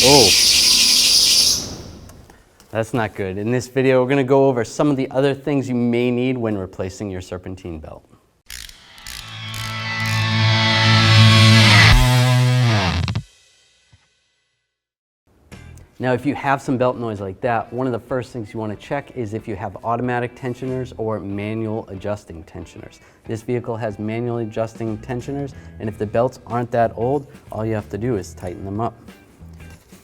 Oh, that's not good. In this video, we're going to go over some of the other things you may need when replacing your serpentine belt. Now, if you have some belt noise like that, one of the first things you want to check is if you have automatic tensioners or manual adjusting tensioners. This vehicle has manually adjusting tensioners, and if the belts aren't that old, all you have to do is tighten them up.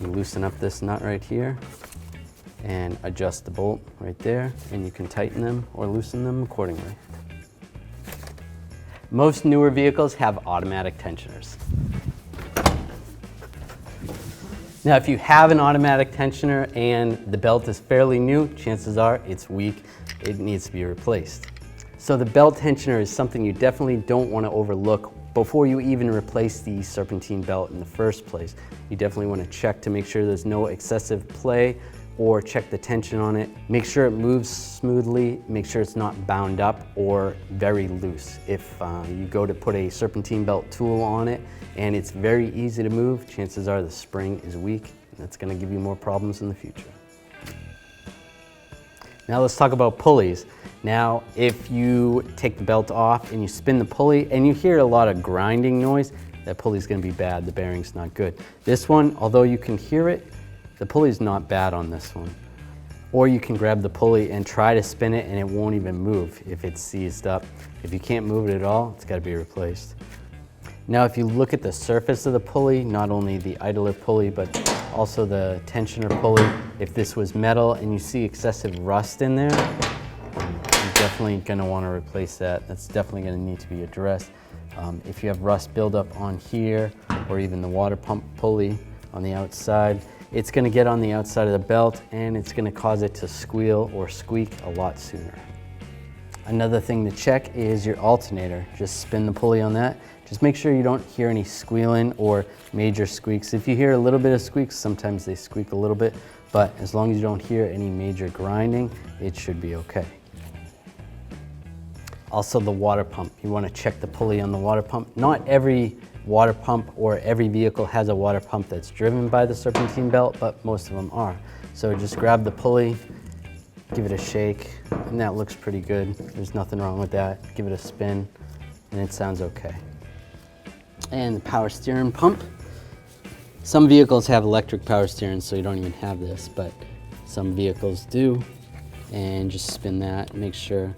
You loosen up this nut right here and adjust the bolt right there, and you can tighten them or loosen them accordingly. Most newer vehicles have automatic tensioners. Now, if you have an automatic tensioner and the belt is fairly new, chances are it's weak, it needs to be replaced. So the belt tensioner is something you definitely don't want to overlook before you even replace the serpentine belt in the first place. You definitely want to check to make sure there's no excessive play, or check the tension on it. Make sure it moves smoothly, make sure it's not bound up or very loose. If you go to put a serpentine belt tool on it and it's very easy to move, chances are the spring is weak, and that's going to give you more problems in the future. Now let's talk about pulleys. Now, if you take the belt off and you spin the pulley and you hear a lot of grinding noise, that pulley's going to be bad, the bearing's not good. This one, although you can hear it, the pulley's not bad on this one. Or you can grab the pulley and try to spin it and it won't even move if it's seized up. If you can't move it at all, it's got to be replaced. Now, if you look at the surface of the pulley, not only the idler pulley, but also the tensioner pulley, if this was metal and you see excessive rust in there, you're definitely going to want to replace that. That's definitely going to need to be addressed. If you have rust buildup on here, or even the water pump pulley on the outside, it's going to get on the outside of the belt and it's going to cause it to squeal or squeak a lot sooner. Another thing to check is your alternator. Just spin the pulley on that. Just make sure you don't hear any squealing or major squeaks. If you hear a little bit of squeaks, sometimes they squeak a little bit, but as long as you don't hear any major grinding, it should be okay. Also, the water pump. You want to check the pulley on the water pump. Not every water pump or every vehicle has a water pump that's driven by the serpentine belt, but most of them are. So just grab the pulley, give it a shake, and that looks pretty good. There's nothing wrong with that. Give it a spin, and it sounds okay. And the power steering pump. Some vehicles have electric power steering, so you don't even have this, but some vehicles do. And just spin that, make sure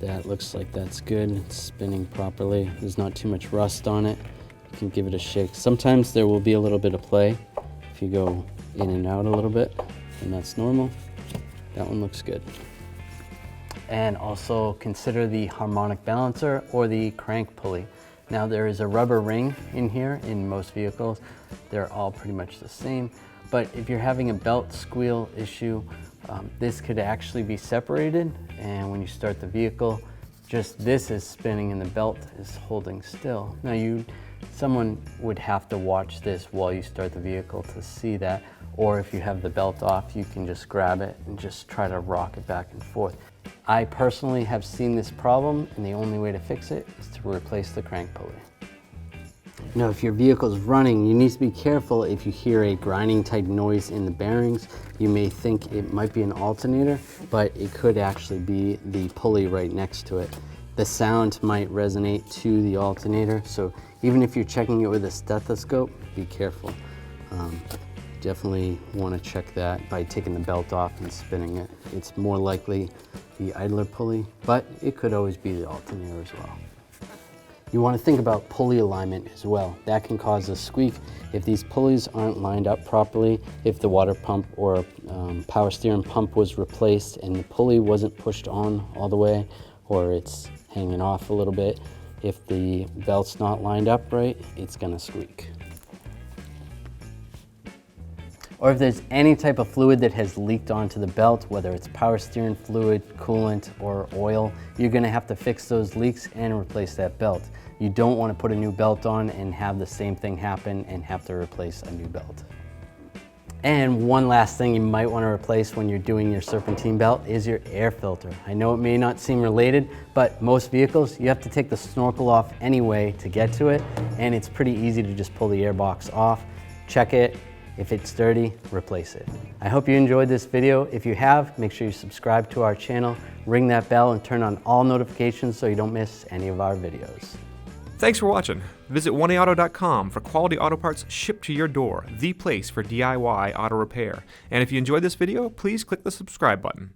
that looks like that's good. It's spinning properly. There's not too much rust on it. You can give it a shake. Sometimes there will be a little bit of play if you go in and out a little bit, and that's normal. That one looks good. And also consider the harmonic balancer or the crank pulley. Now, there is a rubber ring in here in most vehicles. They're all pretty much the same, but if you're having a belt squeal issue, this could actually be separated, and when you start the vehicle, just this is spinning and the belt is holding still. Now, someone would have to watch this while you start the vehicle to see that, or if you have the belt off, you can just grab it and just try to rock it back and forth. I personally have seen this problem, and the only way to fix it is to replace the crank pulley. Now, if your vehicle is running, you need to be careful if you hear a grinding type noise in the bearings. You may think it might be an alternator, but it could actually be the pulley right next to it. The sound might resonate to the alternator, so even if you're checking it with a stethoscope, be careful. Definitely want to check that by taking the belt off and spinning it. It's more likely the idler pulley, but it could always be the alternator as well. You want to think about pulley alignment as well. That can cause a squeak if these pulleys aren't lined up properly, if the water pump or power steering pump was replaced and the pulley wasn't pushed on all the way, or it's hanging off a little bit. If the belt's not lined up right, it's gonna squeak. Or if there's any type of fluid that has leaked onto the belt, whether it's power steering fluid, coolant, or oil, you're gonna have to fix those leaks and replace that belt. You don't wanna put a new belt on and have the same thing happen and have to replace a new belt. And one last thing you might want to replace when you're doing your serpentine belt is your air filter. I know it may not seem related, but most vehicles, you have to take the snorkel off anyway to get to it, and it's pretty easy to just pull the air box off, check it, If it's dirty, replace it. I hope you enjoyed this video. If you have, make sure you subscribe to our channel, ring that bell, and turn on all notifications so you don't miss any of our videos. Thanks for watching. Visit 1AAuto.com for quality auto parts shipped to your door, the place for DIY auto repair. And if you enjoyed this video, please click the subscribe button.